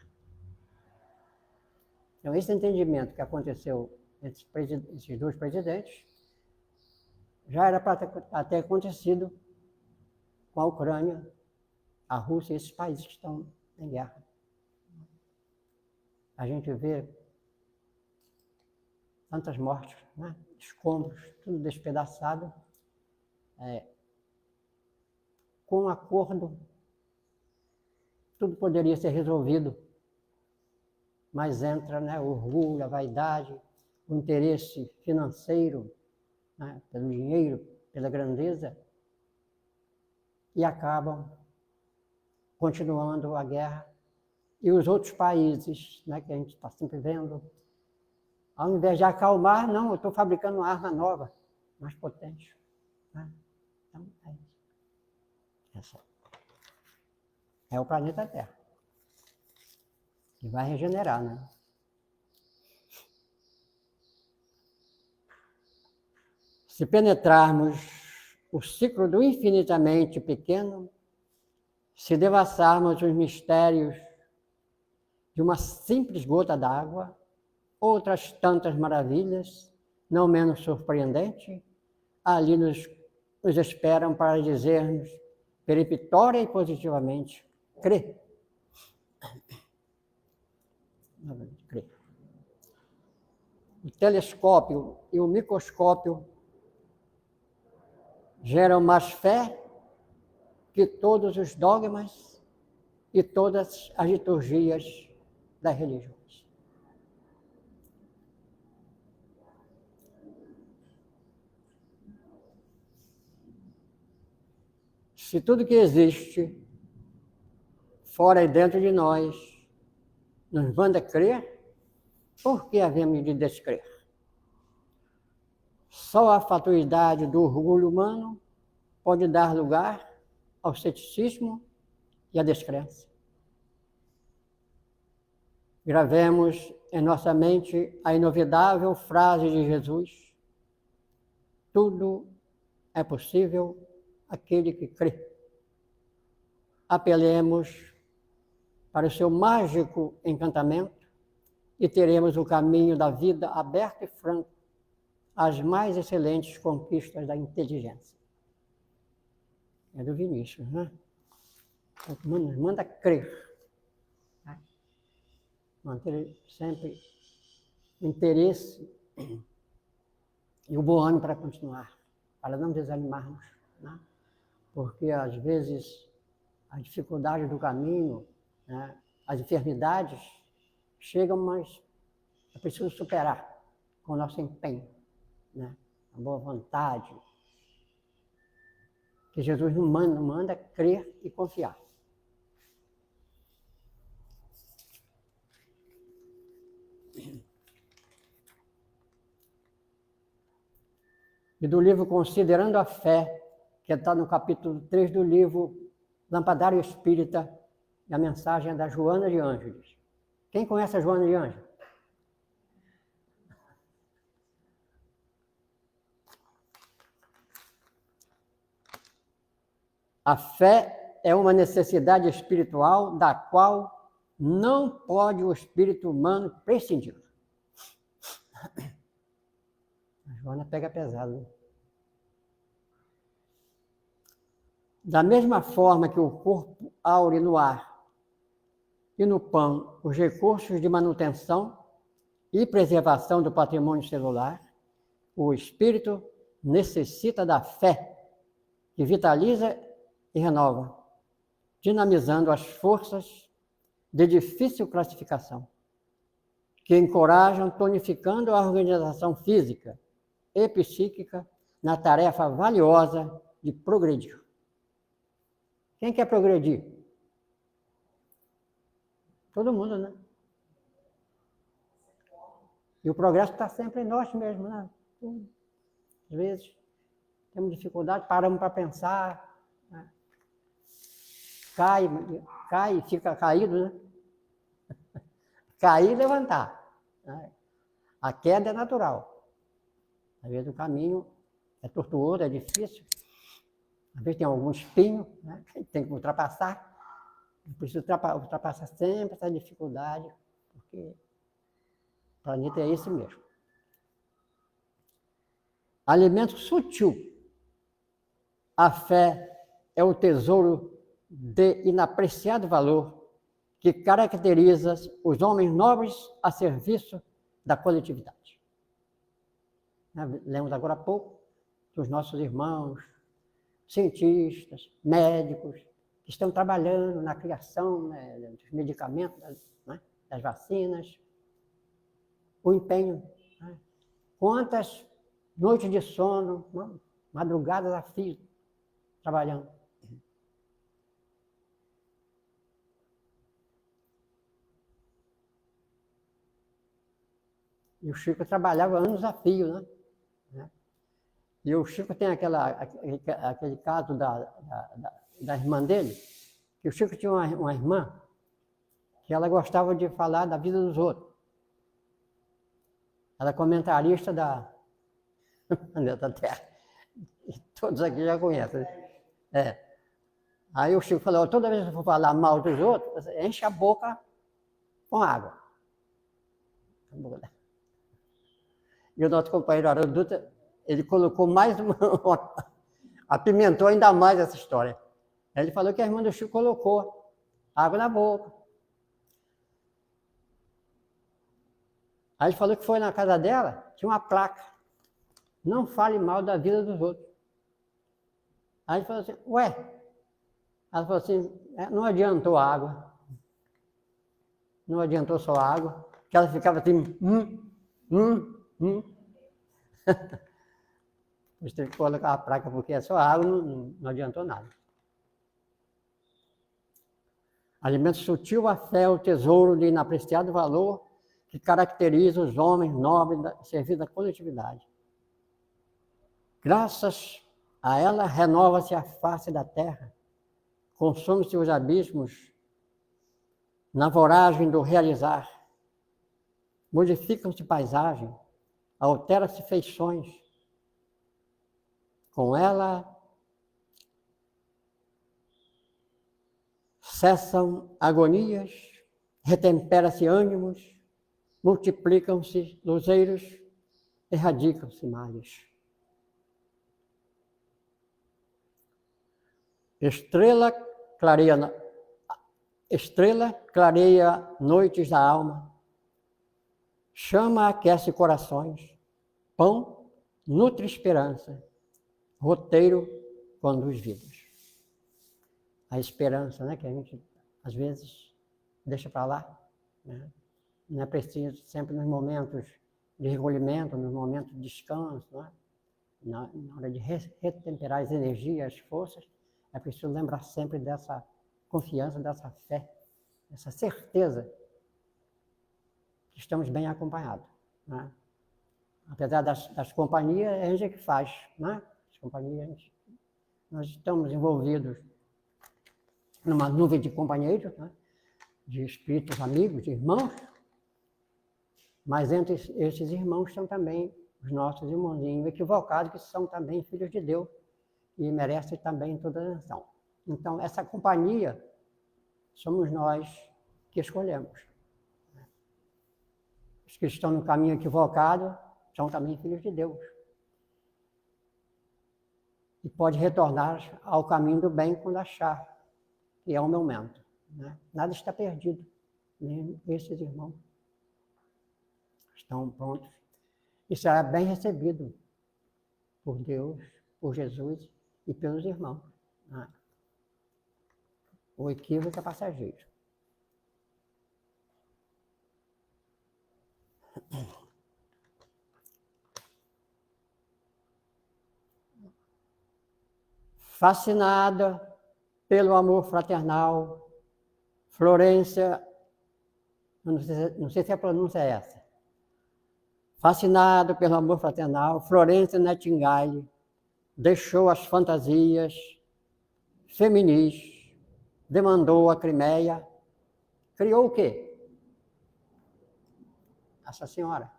Então, esse entendimento que aconteceu entre esses dois presidentes já era para ter acontecido com a Ucrânia, a Rússia e esses países que estão em guerra. A gente vê tantas mortes, né? Escombros, tudo despedaçado. Com um acordo, tudo poderia ser resolvido, mas entra, né, o orgulho, a vaidade, o interesse financeiro, né, pelo dinheiro, pela grandeza, e acabam continuando a guerra. E os outros países, né, que a gente está sempre vendo, ao invés de acalmar, não, eu estou fabricando uma arma nova, mais potente. Né? Então, é isso. Essa é o planeta Terra. E vai regenerar, né? Se penetrarmos o ciclo do infinitamente pequeno, se devassarmos os mistérios de uma simples gota d'água, outras tantas maravilhas, não menos surpreendentes, ali nos esperam para dizermos peremptória e positivamente, crê. Crê. O telescópio e o microscópio geram mais fé que todos os dogmas e todas as liturgias das religiões. Se tudo que existe, fora e dentro de nós, nos manda crer, por que havemos de descrer? Só a fatuidade do orgulho humano pode dar lugar ao ceticismo e à descrença. Gravemos em nossa mente a inovidável frase de Jesus: tudo é possível àquele que crê. Apelemos para o seu mágico encantamento e teremos o caminho da vida aberto e franco às mais excelentes conquistas da inteligência. É do Vinícius, né? Manda crer. Manter sempre o interesse e o bom ânimo para continuar, para não desanimarmos, né? Porque às vezes as dificuldades do caminho, né, as enfermidades chegam, mas é preciso superar com o nosso empenho, né? A boa vontade. Que Jesus nos manda crer e confiar. E do livro Considerando a Fé, que está no capítulo 3 do livro Lampadário Espírita, e a mensagem é da Joana de Ângeles. Quem conhece a Joana de Ângeles? A fé é uma necessidade espiritual da qual não pode o espírito humano prescindir. A Joana pega pesado, né? Da mesma forma que o corpo aure no ar e no pão os recursos de manutenção e preservação do patrimônio celular, o espírito necessita da fé, que vitaliza e renova, dinamizando as forças de difícil classificação, que encorajam, tonificando a organização física e psíquica na tarefa valiosa de progredir. Quem quer progredir? Todo mundo, né? E o progresso está sempre em nós mesmos, né? Às vezes temos dificuldade, paramos para pensar, né? Cai e fica caído, né? Cair e levantar, né? A queda é natural. Às vezes o caminho é tortuoso, é difícil. Às vezes tem algum espinho, né, que tem que ultrapassar. Precisa ultrapassar sempre essa dificuldade, porque o planeta é esse mesmo. Alimento sutil. A fé é o tesouro de inapreciado valor que caracteriza os homens nobres a serviço da coletividade. Lemos agora há pouco dos nossos irmãos, cientistas, médicos, que estão trabalhando na criação, né, dos medicamentos, né, das vacinas, o empenho. Né? Quantas noites de sono, madrugadas a fio, trabalhando. E o Chico trabalhava anos a fio, né? E o Chico tem aquele caso da irmã dele, que o Chico tinha uma irmã que ela gostava de falar da vida dos outros. Ela é comentarista da Planeta Terra. E todos aqui já conhecem. Aí o Chico falou, toda vez que for falar mal dos outros, você enche a boca com água. E o nosso companheiro Haroldo Dutra, ele colocou mais apimentou ainda mais essa história. Aí ele falou que a irmã do Chico colocou água na boca. Aí ele falou que foi na casa dela, tinha uma placa. Não fale mal da vida dos outros. Aí ele falou assim, ué? Ela falou assim, não adiantou a água. Não adiantou só a água. Que ela ficava assim, Você teve que colocar a placa porque é só água, não adiantou nada. Alimento sutil, a fé, o tesouro de inapreciado valor que caracteriza os homens nobres servir da coletividade. Graças a ela, renova-se a face da terra, consome-se os abismos na voragem do realizar, modificam-se paisagem, altera-se feições. Com ela, cessam agonias, retempera-se ânimos, multiplicam-se luzeiros, erradicam-se males. Estrela clareia noites da alma, chama aquece corações, pão nutre esperança, roteiro conduz vidas. A esperança, né, que a gente às vezes deixa para lá, né? Não é preciso sempre nos momentos de recolhimento, nos momentos de descanso, né? Na hora de retemperar as energias, as forças, é preciso lembrar sempre dessa confiança, dessa fé, dessa certeza que estamos bem acompanhados, né? Apesar das companhias, a gente é que faz, né? As companhias, nós estamos envolvidos numa nuvem de companheiros, né? De espíritos amigos, de irmãos, mas entre esses irmãos são também os nossos irmãozinhos equivocados, que são também filhos de Deus e merecem também toda a atenção. Então, essa companhia somos nós que escolhemos. Os que estão no caminho equivocado são também filhos de Deus. E pode retornar ao caminho do bem quando achar que é o momento, né? Nada está perdido, nem esses irmãos estão prontos e será bem recebido por Deus, por Jesus e pelos irmãos, né? O equívoco é passageiro. Fascinada pelo amor fraternal, Florência, não sei se a pronúncia é essa. Fascinado pelo amor fraternal, Florência Nightingale deixou as fantasias feminis, demandou a Crimeia, criou o quê? Essa senhora.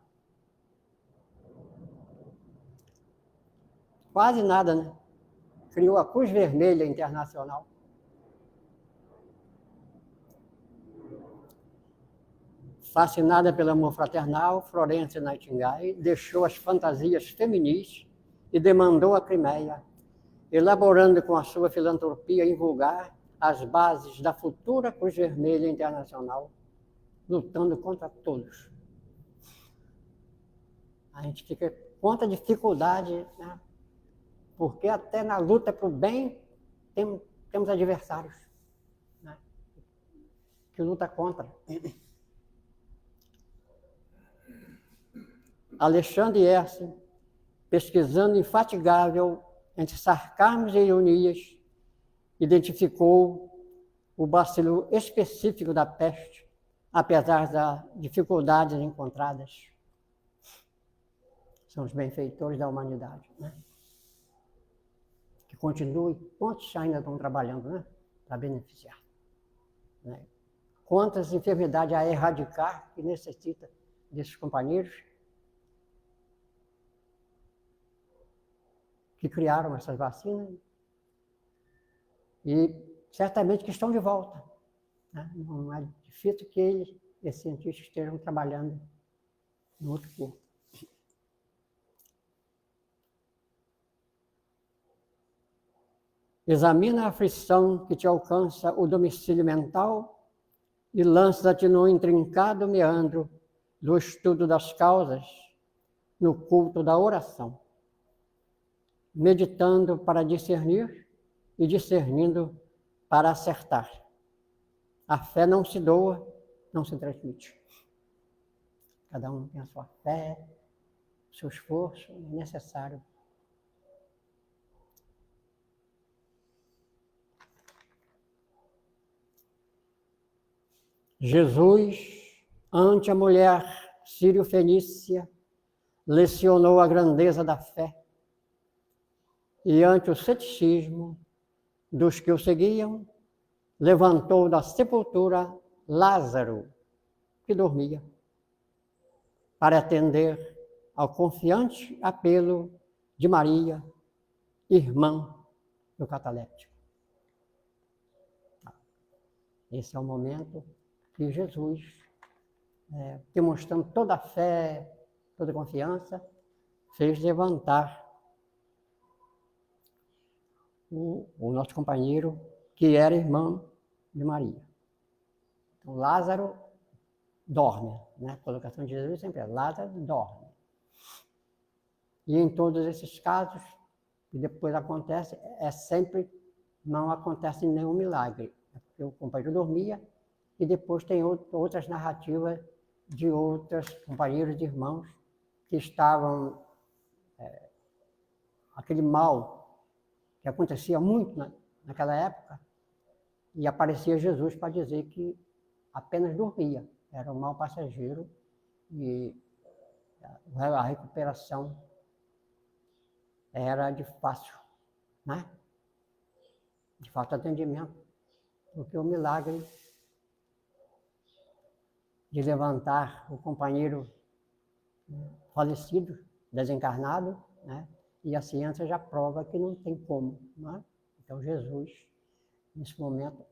Quase nada, né? Criou a Cruz Vermelha Internacional. Fascinada pelo amor fraternal, Florência Nightingale deixou as fantasias feminis e demandou a Crimeia, elaborando com a sua filantropia invulgar as bases da futura Cruz Vermelha Internacional, lutando contra todos. A gente fica contra a dificuldade, né? Porque até na luta para o bem temos adversários, né? Que luta contra. Alexandre Herzen, pesquisando infatigável entre sarcasmos e ironias, identificou o bacilo específico da peste, apesar das dificuldades encontradas. São os benfeitores da humanidade, né? Que continuem, quantos ainda estão trabalhando, né? Para beneficiar, né? Quantas enfermidades a erradicar que necessita desses companheiros que criaram essas vacinas e certamente que estão de volta, né? Não é difícil que esses cientistas estejam trabalhando no outro corpo. Examina a aflição que te alcança o domicílio mental e lança-te no intrincado meandro do estudo das causas, no culto da oração, meditando para discernir e discernindo para acertar. A fé não se doa, não se transmite. Cada um tem a sua fé, o seu esforço, é necessário. Jesus, ante a mulher sírio-fenícia, lecionou a grandeza da fé e ante o ceticismo dos que o seguiam, levantou da sepultura Lázaro, que dormia, para atender ao confiante apelo de Maria, irmã do cataléptico. Esse é o momento que Jesus, demonstrando toda a fé, toda a confiança, fez levantar o nosso companheiro, que era irmão de Maria. Então, Lázaro dorme, né? A colocação de Jesus sempre é Lázaro dorme. E em todos esses casos, que depois acontece, sempre não acontece nenhum milagre. Porque o companheiro dormia e depois tem outras narrativas de outros companheiros de irmãos que estavam... aquele mal que acontecia muito naquela época, e aparecia Jesus para dizer que apenas dormia, era um mal passageiro e a recuperação era de fácil, né? De fácil atendimento, porque o milagre de levantar o companheiro falecido, desencarnado, né? E a ciência já prova que não tem como, né? Então Jesus, nesse momento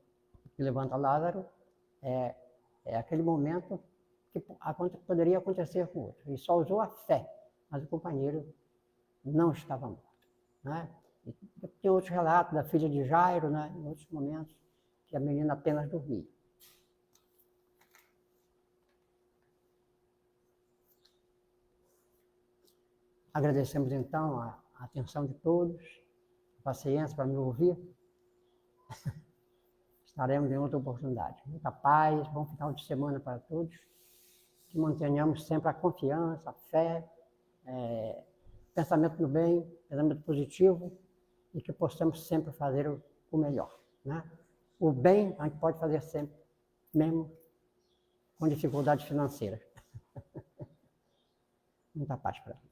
que levanta Lázaro, é aquele momento que poderia acontecer com outro. Ele só usou a fé, mas o companheiro não estava morto, né? E tem outros relatos da filha de Jairo, né? Em outros momentos, que a menina apenas dormia. Agradecemos então a atenção de todos, a paciência para me ouvir. Estaremos em outra oportunidade. Muita paz, bom final de semana para todos. Que mantenhamos sempre a confiança, a fé, pensamento no bem, pensamento positivo, e que possamos sempre fazer o melhor, né? O bem a gente pode fazer sempre, mesmo com dificuldades financeiras. Muita paz para todos.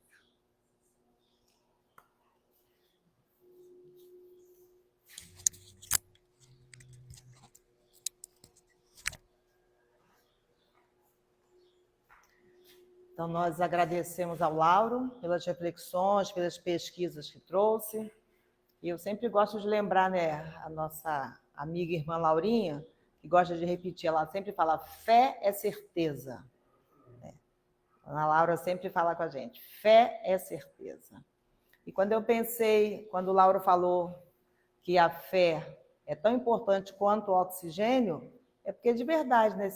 Então, nós agradecemos ao Lauro pelas reflexões, pelas pesquisas que trouxe. E eu sempre gosto de lembrar, né, a nossa amiga irmã Laurinha, que gosta de repetir, ela sempre fala, fé é certeza. A Ana Laura sempre fala com a gente, fé é certeza. E quando eu pensei, quando o Lauro falou que a fé é tão importante quanto o oxigênio, é porque de verdade, né,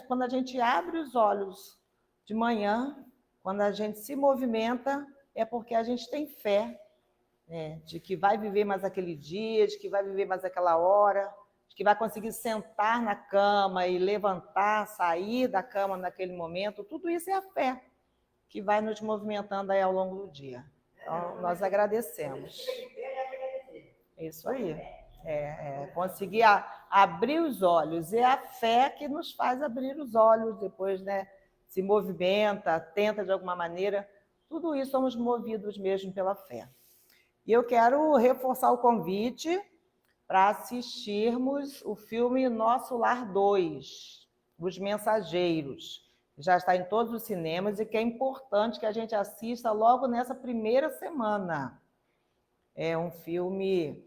quando a gente abre os olhos de manhã, quando a gente se movimenta, é porque a gente tem fé, né, de que vai viver mais aquele dia, de que vai viver mais aquela hora, de que vai conseguir sentar na cama e levantar, sair da cama naquele momento. Tudo isso é a fé que vai nos movimentando aí ao longo do dia. Então, nós agradecemos. Isso aí. Conseguir abrir os olhos. É a fé que nos faz abrir os olhos depois, né? Se movimenta, tenta de alguma maneira. Tudo isso somos movidos mesmo pela fé. E eu quero reforçar o convite para assistirmos o filme Nosso Lar 2, Os Mensageiros. Já está em todos os cinemas e que é importante que a gente assista logo nessa primeira semana. É um filme,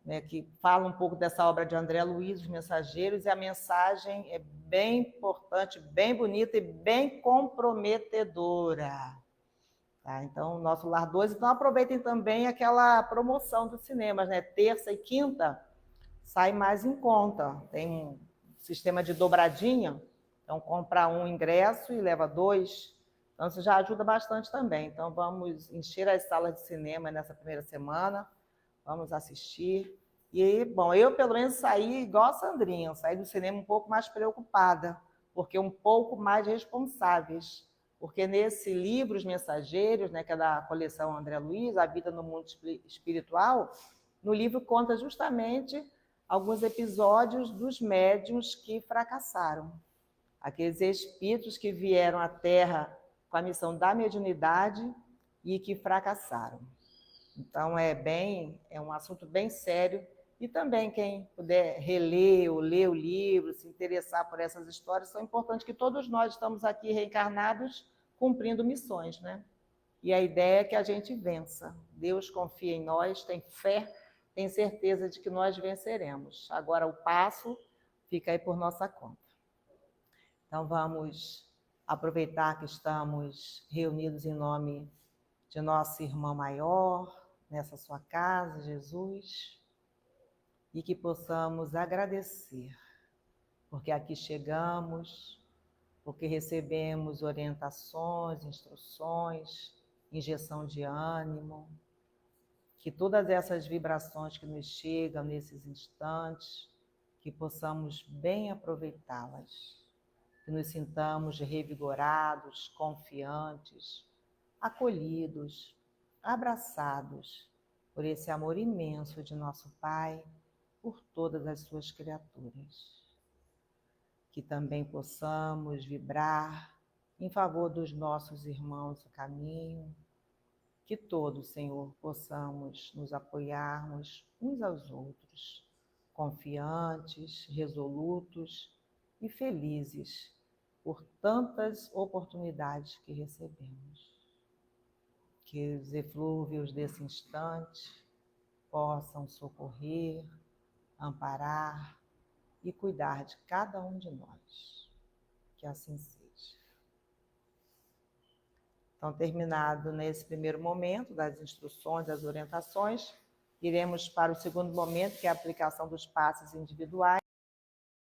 né, que fala um pouco dessa obra de André Luiz, Os Mensageiros, e a mensagem é bem importante, bem bonita e bem comprometedora. Tá? Então, o nosso Lar 2. Então, aproveitem também aquela promoção dos cinemas, né? Terça e quinta sai mais em conta. Tem um sistema de dobradinha. Então, compra um ingresso e leva 2. Então, isso já ajuda bastante também. Então, vamos encher as salas de cinema nessa primeira semana. Vamos assistir. E, bom, eu pelo menos saí igual a Sandrinha. Eu saí do cinema um pouco mais preocupada, porque um pouco mais responsáveis. Porque nesse livro, Os Mensageiros, né, que é da coleção André Luiz, A Vida no Mundo Espiritual, no livro conta justamente alguns episódios dos médiuns que fracassaram. Aqueles espíritos que vieram à Terra com a missão da mediunidade e que fracassaram. Então, é um assunto bem sério. E também quem puder reler ou ler o livro, se interessar por essas histórias, são importantes, que todos nós estamos aqui reencarnados cumprindo missões, né? E a ideia é que a gente vença. Deus confia em nós, tem fé, tem certeza de que nós venceremos. Agora o passo fica aí por nossa conta. Então vamos aproveitar que estamos reunidos em nome de nossa irmã maior, nessa sua casa, Jesus, e que possamos agradecer, porque aqui chegamos, porque recebemos orientações, instruções, injeção de ânimo, que todas essas vibrações que nos chegam nesses instantes, que possamos bem aproveitá-las, que nos sintamos revigorados, confiantes, acolhidos, abraçados por esse amor imenso de nosso Pai por todas as suas criaturas. Que também possamos vibrar em favor dos nossos irmãos do caminho, que todos, Senhor, possamos nos apoiarmos uns aos outros, confiantes, resolutos e felizes por tantas oportunidades que recebemos. Que os eflúvios desse instante possam socorrer, amparar e cuidar de cada um de nós. Que assim seja. Então, terminado nesse primeiro momento das instruções, das orientações, iremos para o segundo momento, que é a aplicação dos passes individuais.